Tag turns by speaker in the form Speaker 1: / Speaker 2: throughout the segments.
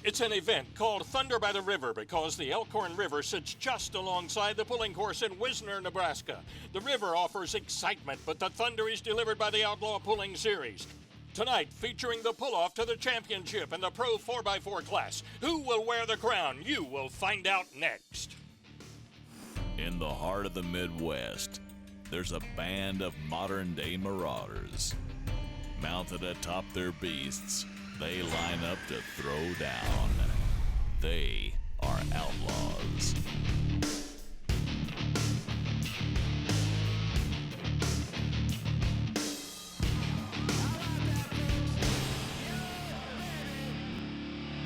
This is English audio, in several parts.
Speaker 1: It's an event called Thunder by the River because the Elkhorn River sits just alongside the pulling course in Wisner, Nebraska. The river offers excitement, but the thunder is delivered by the Outlaw Pulling Series. Tonight, featuring the pull-off to the championship in the Pro 4x4 class. Who will wear the crown? You will find out next.
Speaker 2: In the heart of the Midwest, there's a band of modern-day marauders. Mounted atop their beasts, they line up to throw down. They are outlaws.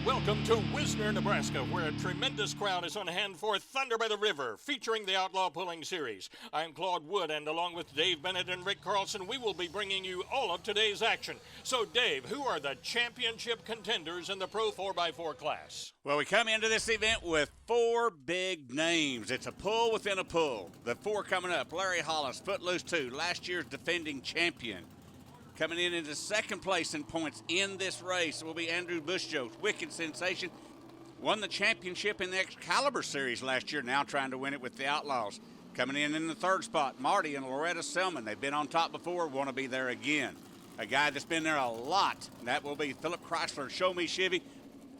Speaker 1: Welcome to Wisner, Nebraska, where a tremendous crowd is on hand for Thunder by the River, featuring the Outlaw Pulling Series. I'm Claude Wood, and along with Dave Bennett and Rick Carlson, we will be bringing you all of today's action. So, Dave, who are the championship contenders in the Pro 4x4 class?
Speaker 3: Well, we come into this event with four big names. It's a pull within a pull. The four coming up: Larry Hollis, Footloose 2, last year's defending champion. Coming in into second place in points in this race will be Andrew Bushjost, Wicked Sensation. Won the championship in the Excalibur Series last year, now trying to win it with the Outlaws. Coming in the third spot, Marty and Loretta Selman. They've been on top before, want to be there again. A guy that's been there a lot, that will be Philip Chrysler, Show Me Chevy.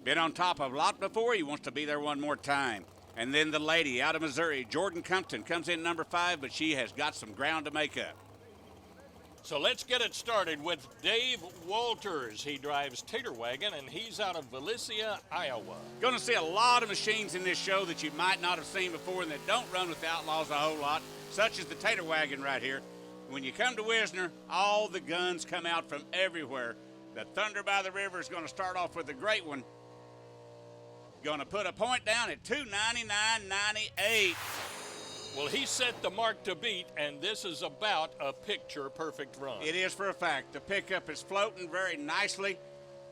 Speaker 3: Been on top of a lot before, he wants to be there one more time. And then the lady out of Missouri, Jordan Compton, comes in number 5, but she has got some ground to make up.
Speaker 1: So let's get it started with Dave Walters. He drives Tater Wagon, and he's out of Valencia, Iowa.
Speaker 3: Going to see a lot of machines in this show that you might not have seen before and that don't run with Outlaws a whole lot, such as the Tater Wagon right here. When you come to Wisner, all the guns come out from everywhere. The Thunder by the River is going to start off with a great one. Going to put a point down at 299.98.
Speaker 1: Well, he set the mark to beat, and this is about a picture-perfect run.
Speaker 3: It is for a fact. The pickup is floating very nicely,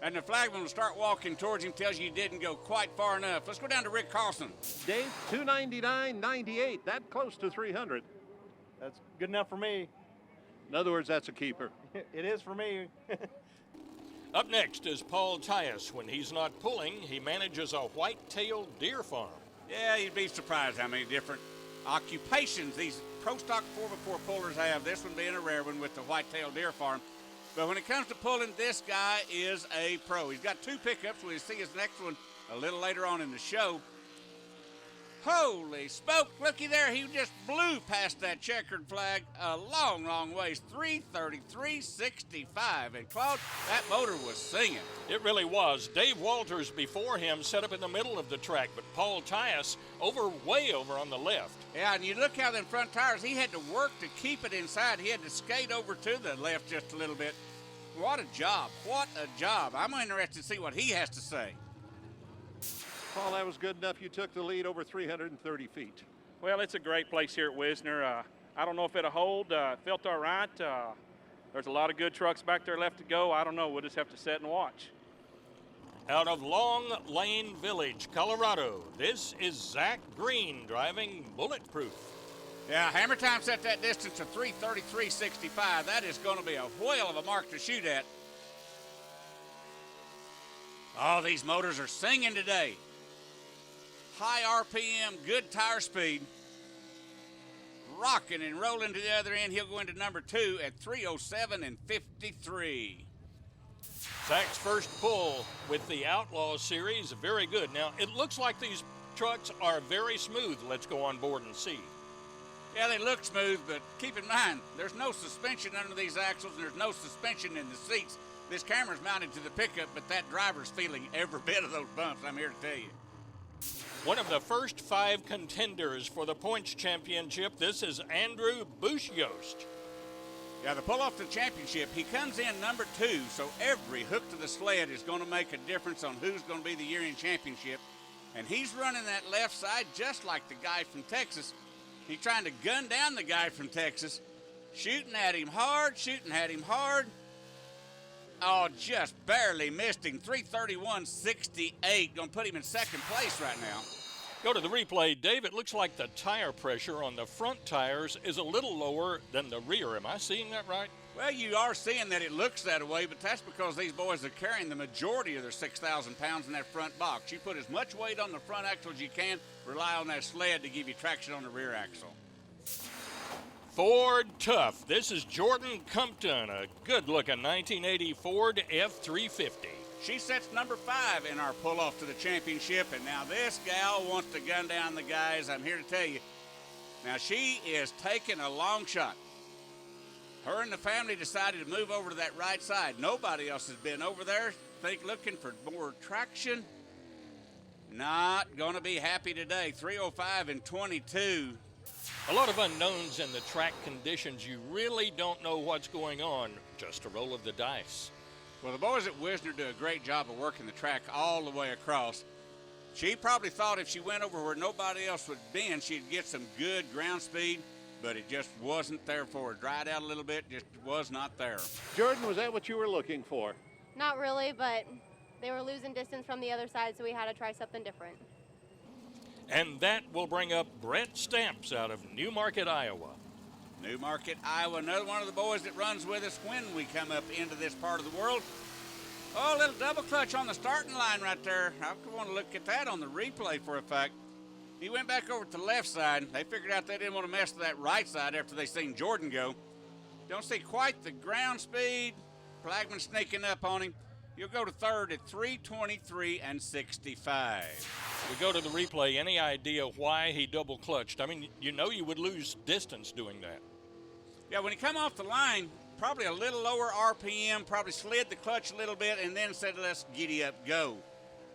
Speaker 3: and the flagman will start walking towards him, tells you he didn't go quite far enough. Let's go down to Rick Carlson.
Speaker 4: Dave, 299.98. That close to 300.
Speaker 5: That's good enough for me.
Speaker 4: In other words, that's a keeper.
Speaker 5: It is for me.
Speaker 1: Up next is Paul Tyus. When he's not pulling, he manages a white-tailed deer farm.
Speaker 3: Yeah, you'd be surprised how many different occupations these Pro Stock 4x4 pullers have, this one being a rare one with the white-tailed deer farm. But when it comes to pulling, this guy is a pro. He's got 2 pickups. We'll see his next one a little later on in the show. Holy smoke, looky there. He just blew past that checkered flag a long, long ways. 333.65. And Claude, that motor was singing.
Speaker 1: It really was. Dave Walters before him set up in the middle of the track, but Paul Tyus way over on the left.
Speaker 3: Yeah, and you look how them front tires, he had to work to keep it inside. He had to skate over to the left just a little bit. What a job. What a job. I'm interested to see what he has to say.
Speaker 4: Paul, that was good enough. You took the lead over 330 feet.
Speaker 5: Well, it's a great place here at Wisner. I don't know if it'll hold. It felt all right. There's a lot of good trucks back there left to go. I don't know. We'll just have to sit and watch.
Speaker 1: Out of Long Lane Village, Colorado, this is Zach Green driving Bulletproof.
Speaker 3: Yeah, Hammer Time set that distance to 333.65. That is going to be a whale of a mark to shoot at. Oh, these motors are singing today. High RPM, good tire speed. Rocking and rolling to the other end. He'll go into number 2 at 307.53.
Speaker 1: Zach's first pull with the Outlaw Series, very good. Now, it looks like these trucks are very smooth. Let's go on board and see.
Speaker 3: Yeah, they look smooth, but keep in mind, there's no suspension under these axles, and there's no suspension in the seats. This camera's mounted to the pickup, but that driver's feeling every bit of those bumps, I'm here to tell you.
Speaker 1: One of the first 5 contenders for the points championship, this is Andrew Bushjost.
Speaker 3: Yeah, the pull-off to the championship, he comes in number 2, so every hook to the sled is going to make a difference on who's going to be the year-end championship. And he's running that left side just like the guy from Texas. He's trying to gun down the guy from Texas, shooting at him hard. Oh, just barely missed him. 331.68. Going to put him in second place right now.
Speaker 1: Go to the replay. Dave, it looks like the tire pressure on the front tires is a little lower than the rear. Am I seeing that right?
Speaker 3: Well, you are seeing that it looks that way, but that's because these boys are carrying the majority of their 6,000 pounds in that front box. You put as much weight on the front axle as you can, rely on that sled to give you traction on the rear axle.
Speaker 1: Ford Tough. This is Jordan Compton, a good-looking 1980 Ford F-350.
Speaker 3: She sets number 5 in our pull-off to the championship, and now this gal wants to gun down the guys. I'm here to tell you. Now, she is taking a long shot. Her and the family decided to move over to that right side. Nobody else has been over there, looking for more traction. Not going to be happy today. 305 and 22.
Speaker 1: A lot of unknowns in the track conditions. You really don't know what's going on. Just a roll of the dice.
Speaker 3: Well, the boys at Wisner do a great job of working the track all the way across. She probably thought if she went over where nobody else would be, she'd get some good ground speed, but it just wasn't there for her. Dried out a little bit, just was not there.
Speaker 4: Jordan, was that what you were looking for?
Speaker 6: Not really, but they were losing distance from the other side, so we had to try something different.
Speaker 1: And that will bring up Brett Stamps out of Newmarket, Iowa.
Speaker 3: Newmarket, Iowa, another one of the boys that runs with us when we come up into this part of the world. Oh, a little double clutch on the starting line right there. I want to look at that on the replay for a fact. He went back over to the left side. They figured out they didn't want to mess with that right side after they seen Jordan go. Don't see quite the ground speed. Plagman sneaking up on him. You'll go to third at 323 and 65.
Speaker 1: We go to the replay. Any idea why he double clutched? I mean, you know you would lose distance doing that.
Speaker 3: Yeah, when he come off the line, probably a little lower RPM, probably slid the clutch a little bit and then said, let's giddy up, go.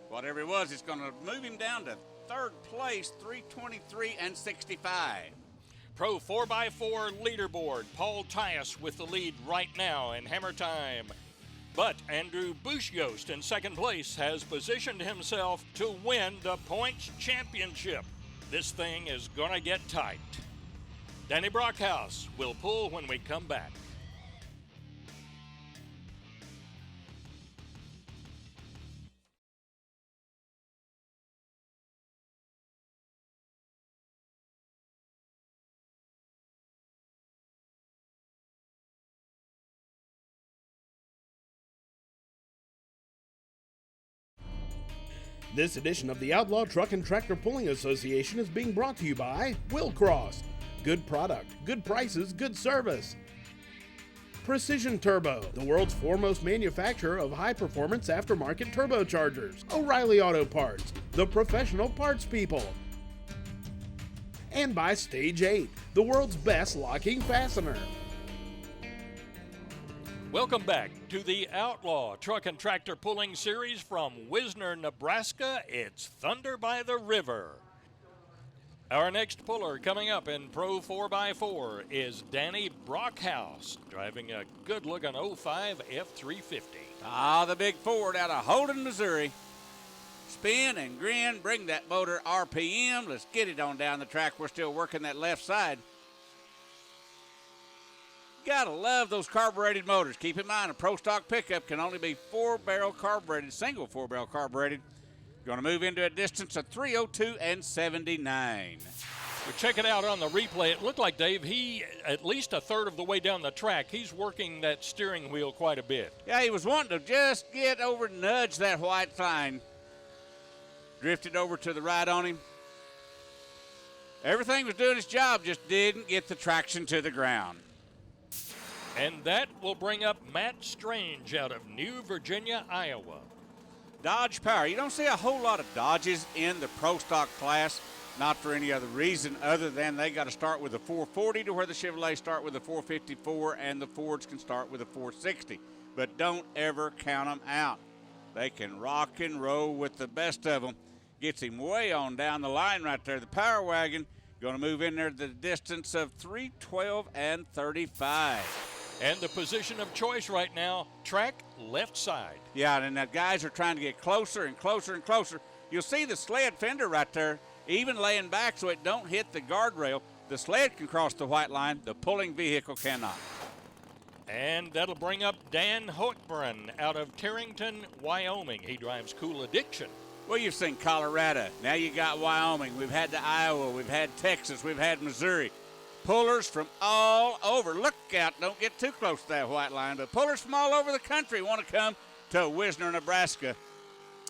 Speaker 3: Whatever it was, it's going to move him down to third place, 323 and 65.
Speaker 1: Pro 4x4 leaderboard. Paul Tias with the lead right now in hammer time. But Andrew Bushyost in second place has positioned himself to win the points championship. This thing is going to get tight. Danny Brockhouse will pull when we come back.
Speaker 7: This edition of the Outlaw Truck and Tractor Pulling Association is being brought to you by Willcross. Good product, good prices, good service. Precision Turbo, the world's foremost manufacturer of high-performance aftermarket turbochargers. O'Reilly Auto Parts, the professional parts people. And by Stage 8, the world's best locking fastener.
Speaker 1: Welcome back to the Outlaw Truck and Tractor Pulling Series from Wisner, Nebraska. It's Thunder by the River. Our next puller coming up in Pro 4x4 is Danny Brockhouse, driving a good-looking 05 F350.
Speaker 3: Ah, the big Ford out of Holden, Missouri. Spin and grin, bring that motor RPM. Let's get it on down the track. We're still working that left side. Gotta love those carbureted motors. Keep in mind, a Pro Stock pickup can only be 4-barrel carbureted, single 4-barrel carbureted. Going to move into a distance of 302 and 79.
Speaker 1: We check it out on the replay. It looked like, Dave, he at least a third of the way down the track, he's working that steering wheel quite a bit.
Speaker 3: Yeah, he was wanting to just get over, nudge that white line. Drifted over to the right on him. Everything was doing its job, just didn't get the traction to the ground.
Speaker 1: And that will bring up Matt Strange out of New Virginia, Iowa.
Speaker 3: Dodge Power. You don't see a whole lot of Dodges in the Pro Stock class, not for any other reason other than they got to start with a 440 to where the Chevrolets start with a 454 and the Fords can start with a 460. But don't ever count them out. They can rock and roll with the best of them. Gets him way on down the line right there. The Power Wagon going to move in there to the distance of 312 and 35.
Speaker 1: And the position of choice right now, track left side.
Speaker 3: Yeah, and the guys are trying to get closer and closer and closer. You'll see the sled fender right there, even laying back so it don't hit the guardrail. The sled can cross the white line. The pulling vehicle cannot.
Speaker 1: And that'll bring up Dan Hochbrunn out of Tarrington, Wyoming. He drives Cool Addiction.
Speaker 3: Well, you've seen Colorado. Now you got Wyoming. We've had the Iowa. We've had Texas. We've had Missouri. Pullers from all over. Look out, don't get too close to that white line, but pullers from all over the country want to come to Wisner, Nebraska.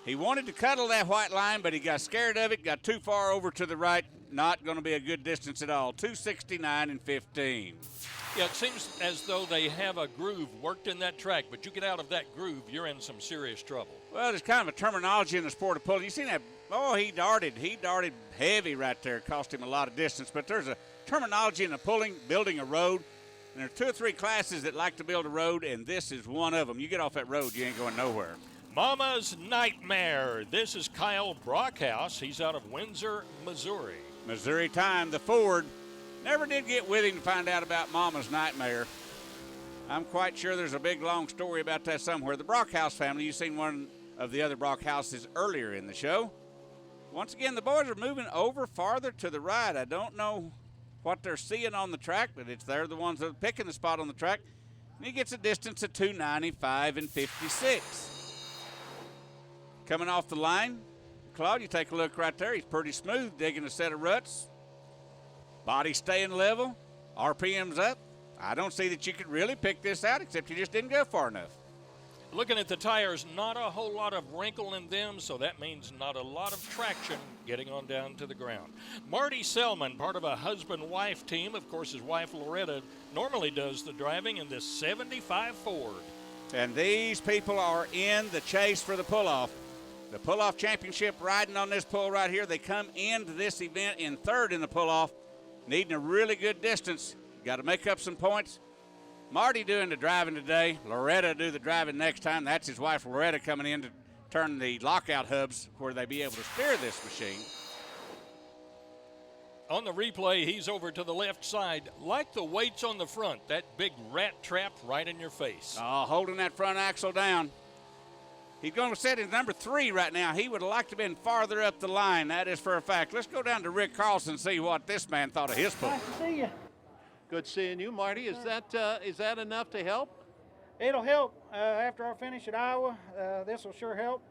Speaker 3: He wanted to cuddle that white line, but he got scared of it, got too far over to the right. Not going to be a good distance at all. 2:69 and 15.
Speaker 1: Yeah, it seems as though they have a groove worked in that track, but you get out of that groove, you're in some serious trouble.
Speaker 3: Well, there's kind of a terminology in the sport of pulling. You seen that? Oh, he darted heavy right there. Cost him a lot of distance, but there's a terminology in the pulling, building a road. And there are 2 or 3 classes that like to build a road, and this is one of them. You get off that road, you ain't going nowhere.
Speaker 1: Mama's Nightmare. This is Kyle Brockhouse. He's out of Windsor, Missouri.
Speaker 3: Missouri time, the Ford. Never did get with him to find out about Mama's Nightmare. I'm quite sure there's a big, long story about that somewhere. The Brockhouse family, you've seen one of the other Brockhouses earlier in the show. Once again, the boys are moving over farther to the right. I don't know what they're seeing on the track, but they're the ones that are picking the spot on the track. And he gets a distance of 2:95 and 56. Coming off the line, Claude, you take a look right there. He's pretty smooth, digging a set of ruts. Body staying level, RPM's up. I don't see that you could really pick this out, except you just didn't go far enough.
Speaker 1: Looking at the tires, not a whole lot of wrinkle in them, so that means not a lot of traction getting on down to the ground. Marty Selman, part of a husband-wife team. Of course, his wife Loretta normally does the driving in this 75 Ford.
Speaker 3: And these people are in the chase for the pull-off. The pull-off championship riding on this pull right here. They come into this event in 3rd in the pull-off, needing a really good distance. Got to make up some points. Marty doing the driving today. Loretta do the driving next time. That's his wife Loretta coming in to turn the lockout hubs where they be able to steer this machine.
Speaker 1: On the replay, he's over to the left side. Like the weights on the front, that big rat trap right in your face.
Speaker 3: Oh, holding that front axle down. He's going to set his number 3 right now. He would have liked to have been farther up the line. That is for a fact. Let's go down to Rick Carlson and see what this man thought of his pull.
Speaker 8: Nice to see you.
Speaker 4: Good seeing you, Marty. Is that enough to help?
Speaker 8: It'll help after our finish at Iowa. This will sure help.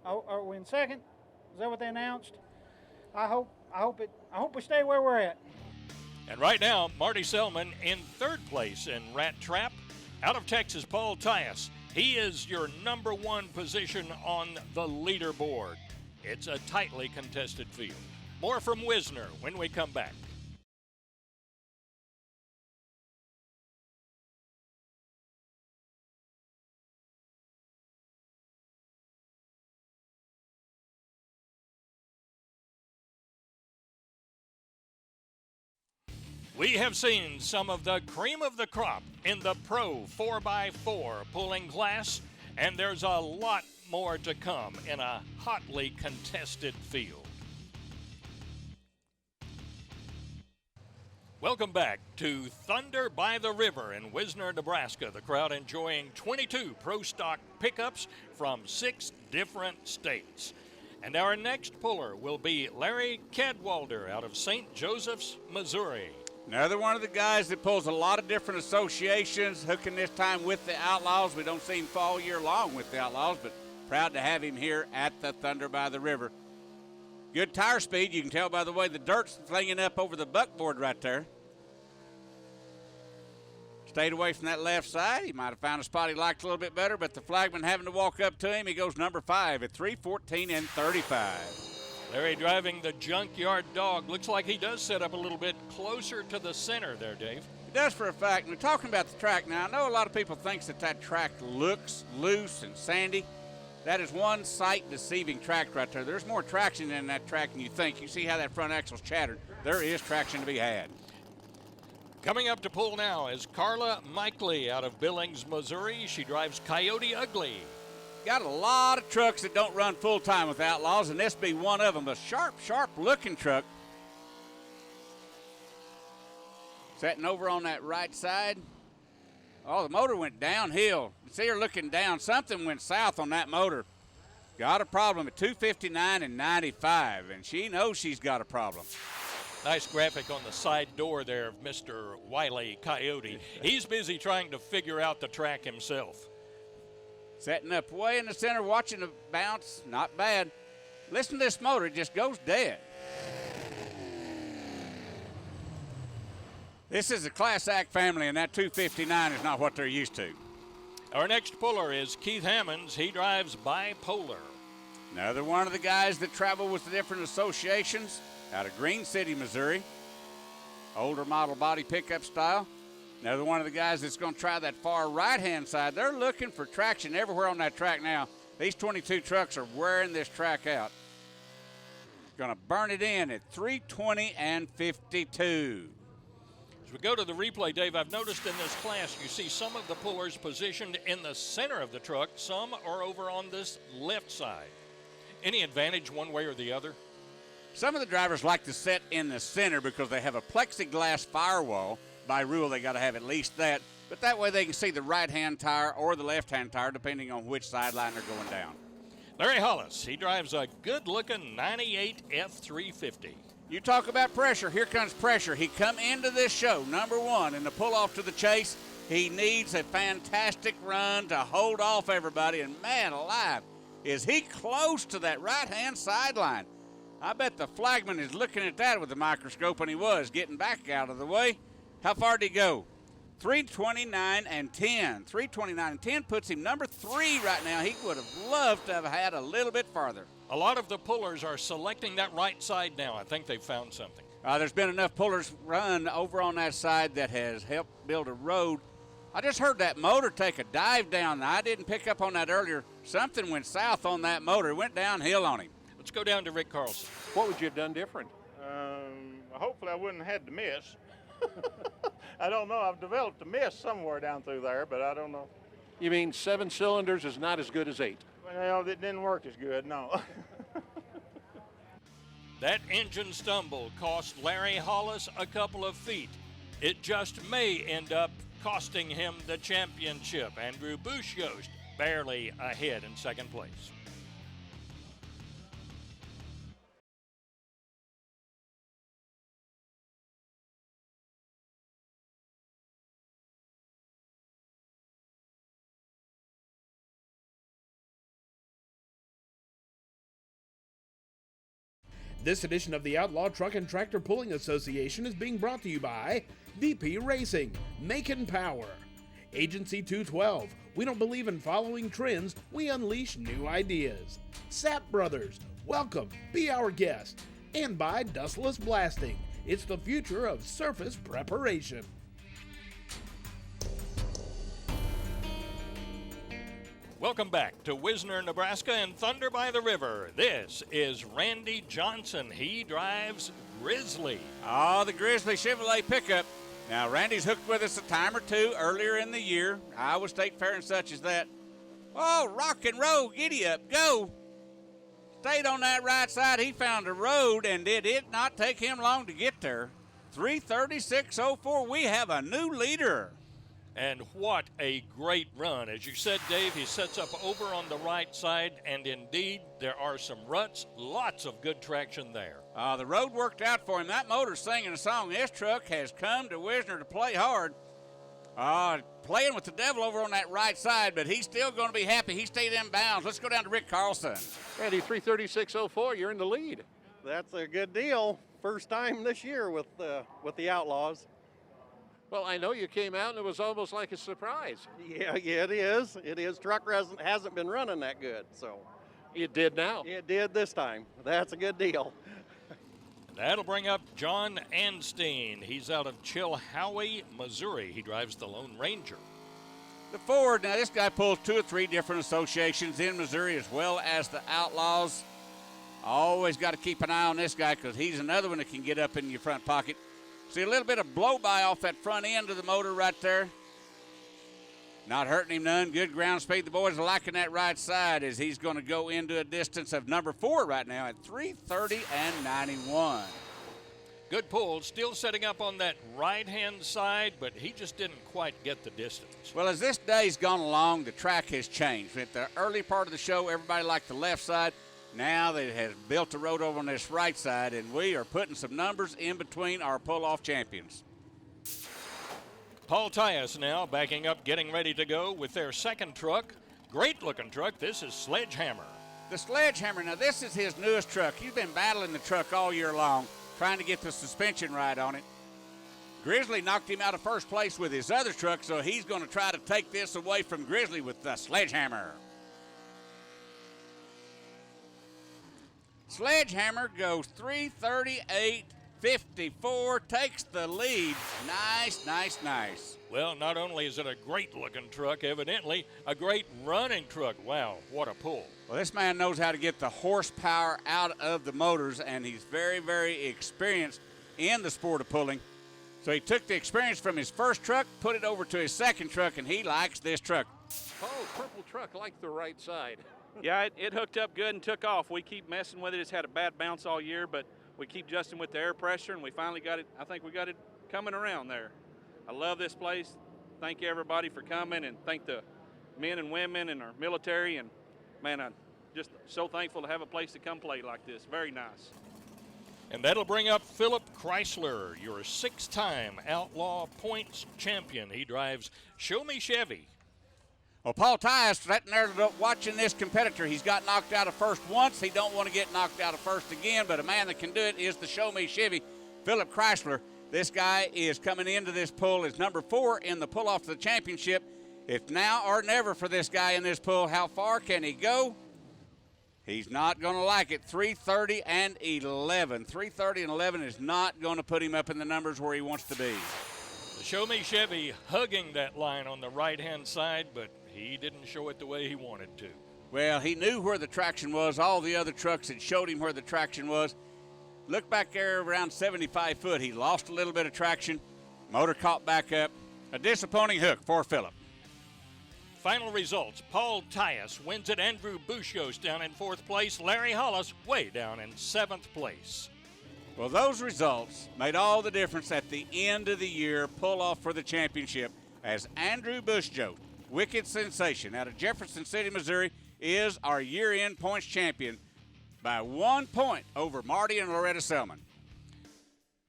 Speaker 8: Are we in 2nd? Is that what they announced? I hope we stay where we're at.
Speaker 1: And right now, Marty Selman in 3rd place in Rat Trap. Out of Texas, Paul Tyus. He is your number 1 position on the leaderboard. It's a tightly contested field. More from Wisner when we come back. We have seen some of the cream of the crop in the Pro 4x4 pulling class, and there's a lot more to come in a hotly contested field. Welcome back to Thunder by the River in Wisner, Nebraska. The crowd enjoying 22 Pro Stock pickups from 6 different states. And our next puller will be Larry Cadwalder out of St. Joseph's, Missouri.
Speaker 3: Another one of the guys that pulls a lot of different associations, hooking this time with the Outlaws. We don't see him all year long with the Outlaws, but proud to have him here at the Thunder by the River. Good tire speed. You can tell by the way the dirt's flinging up over the buckboard right there. Stayed away from that left side. He might have found a spot he liked a little bit better, but the flagman having to walk up to him. He goes number 5 at 3:14 and 35.
Speaker 1: Larry driving the Junkyard Dog. Looks like he does set up a little bit closer to the center there, Dave.
Speaker 3: He does for a fact. And we're talking about the track now. I know a lot of people think that track looks loose and sandy. That is one sight-deceiving track right there. There's more traction in that track than you think. You see how that front axle's chattered. There is traction to be had.
Speaker 1: Coming up to pull now is Carla Mikely out of Billings, Missouri. She drives Coyote Ugly.
Speaker 3: Got a lot of trucks that don't run full-time with Outlaws, and this be one of them. A sharp-looking truck. Setting over on that right side. Oh, the motor went downhill. You see her looking down. Something went south on that motor. Got a problem at 259 and 95, and she knows she's got a problem.
Speaker 1: Nice graphic on the side door there of Mr. Wiley Coyote. He's busy trying to figure out the track himself.
Speaker 3: Setting up way in the center, watching the bounce. Not bad. Listen to this motor. It just goes dead. This is a class act family, and that 259 is not what they're used to.
Speaker 1: Our next puller is Keith Hammonds. He drives Bipolar.
Speaker 3: Another one of the guys that travel with the different associations out of Green City, Missouri. Older model body pickup style. Another one of the guys that's going to try that far right-hand side. They're looking for traction everywhere on that track now. These 22 trucks are wearing this track out. Going to burn it in at 320 and 52.
Speaker 1: As we go to the replay, Dave, I've noticed in this class you see some of the pullers positioned in the center of the truck. Some are over on this left side. Any advantage one way or the other?
Speaker 3: Some of the drivers like to sit in the center because they have a plexiglass firewall. By rule, they got to have at least that. But that way they can see the right-hand tire or the left-hand tire, depending on which sideline they're going down.
Speaker 1: Larry Hollis, he drives a good-looking 98 F350.
Speaker 3: You talk about pressure. Here comes pressure. He come into this show, number one, in the pull-off to the chase. He needs a fantastic run to hold off everybody. And, man alive, is he close to that right-hand sideline. I bet the flagman is looking at that with the microscope, and he was getting back out of the way. How far did he go? 329 and 10. 329 and 10 puts him number 3 right now. He would have loved to have had a little bit farther.
Speaker 1: A lot of the pullers are selecting that right side now. I think they've found something.
Speaker 3: There's been enough pullers run over on that side that has helped build a road. I just heard that motor take a dive down. I didn't pick up on that earlier. Something went south on that motor. It went downhill on him.
Speaker 1: Let's go down to Rick Carlson.
Speaker 4: What would you have done different?
Speaker 9: Hopefully I wouldn't have had to miss. I don't know. I've developed a miss somewhere down through there, but I don't know.
Speaker 4: You mean 7 cylinders is not as good as 8?
Speaker 9: Well, it didn't work as good, no.
Speaker 1: That engine stumble cost Larry Hollis a couple of feet. It just may end up costing him the championship. Andrew Bush-Yost barely ahead in second place.
Speaker 7: This edition of the Outlaw Truck and Tractor Pulling Association is being brought to you by VP Racing, Macon Power, Agency 212, we don't believe in following trends, we unleash new ideas, Sapp Brothers, welcome, be our guest, and by Dustless Blasting, it's the future of surface preparation.
Speaker 1: Welcome back to Wisner, Nebraska and Thunder by the River. This is Randy Johnson. He drives Grizzly.
Speaker 3: Oh, the Grizzly Chevrolet pickup. Now, Randy's hooked with us a time or two earlier in the year. Iowa State Fair and such as that. Oh, rock and roll, giddy up, go. Stayed on that right side. He found a road, and did it not take him long to get there. 3:36:04. We have a new leader.
Speaker 1: And what a great run. As you said, Dave, he sets up over on the right side, and indeed, there are some ruts, lots of good traction there.
Speaker 3: The road worked out for him. That motor's singing a song. This truck has come to Wisner to play hard. Playing with the devil over on that right side, but he's still going to be happy. He stayed in bounds. Let's go down to Rick Carlson.
Speaker 4: Randy, 3:36:04, you're in the lead.
Speaker 10: That's a good deal. First time this year with the Outlaws.
Speaker 4: Well, I know you came out and it was almost like a surprise.
Speaker 10: Yeah, it is. It is. Truck hasn't been running that good, so.
Speaker 4: It did now.
Speaker 10: It did this time. That's a good deal.
Speaker 1: That'll bring up John Anstein. He's out of Chilhowie, Missouri. He drives the Lone Ranger.
Speaker 3: The Ford, now this guy pulls 2 or 3 different associations in Missouri as well as the Outlaws. Always got to keep an eye on this guy because he's another one that can get up in your front pocket. See a little bit of blow-by off that front end of the motor right there. Not hurting him none. Good ground speed. The boys are liking that right side as he's going to go into a distance of number 4 right now at 3:30:91.
Speaker 1: Good pull. Still setting up on that right-hand side, but he just didn't quite get the distance.
Speaker 3: Well, as this day's gone along, the track has changed. At the early part of the show, everybody liked the left side. Now they have built a road over on this right side, and we are putting some numbers in between our pull-off champions.
Speaker 1: Paul Tyus now backing up, getting ready to go with their second truck. Great-looking truck. This is Sledgehammer.
Speaker 3: The Sledgehammer, now this is his newest truck. He's been battling the truck all year long, trying to get the suspension right on it. Grizzly knocked him out of first place with his other truck, so he's going to try to take this away from Grizzly with the Sledgehammer. Sledgehammer goes 3:38.54, takes the lead. Nice, nice, nice.
Speaker 1: Well, not only is it a great-looking truck, evidently a great running truck. Wow, what a pull.
Speaker 3: Well, this man knows how to get the horsepower out of the motors, and he's very, very experienced in the sport of pulling. So he took the experience from his first truck, put it over to his second truck, and he likes this truck.
Speaker 4: Paul's purple truck liked the right side.
Speaker 5: Yeah, it hooked up good and took off. We keep messing with it. It's had a bad bounce all year, but we keep adjusting with the air pressure, and we finally got it. I think we got it coming around there. I love this place. Thank everybody for coming, and thank the men and women and our military. And, man, I'm just so thankful to have a place to come play like this. Very nice.
Speaker 1: And that'll bring up Philip Chrysler, your 6-time Outlaw points champion. He drives Show Me Chevy.
Speaker 3: Well, Paul Tyus sitting there watching this competitor. He's got knocked out of first once. He don't want to get knocked out of first again, but a man that can do it is the Show Me Chevy, Philip Chrysler. This guy is coming into this pull as number 4 in the pull-off to the championship. It's now or never for this guy in this pull. How far can he go? He's not going to like it. 3:30.11. 3:30.11 is not going to put him up in the numbers where he wants to be.
Speaker 1: The Show Me Chevy hugging that line on the right-hand side, but he didn't show it the way he wanted to.
Speaker 3: Well, he knew where the traction was. All the other trucks had showed him where the traction was. Look back there around 75 foot. He lost a little bit of traction. Motor caught back up. A disappointing hook for Philip.
Speaker 1: Final results, Paul Tyus wins it. Andrew Bushos down in 4th place. Larry Hollis way down in 7th place.
Speaker 3: Well, those results made all the difference at the end of the year pull-off for the championship as Andrew Bushos, Wicked Sensation out of Jefferson City, Missouri, is our year-end points champion by 1 point over Marty and Loretta Selman.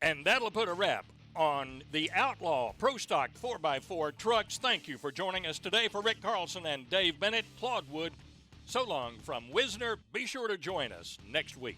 Speaker 1: And that'll put a wrap on the Outlaw Pro Stock 4x4 trucks. Thank you for joining us today. For Rick Carlson and Dave Bennett, Claude Wood, so long from Wisner. Be sure to join us next week.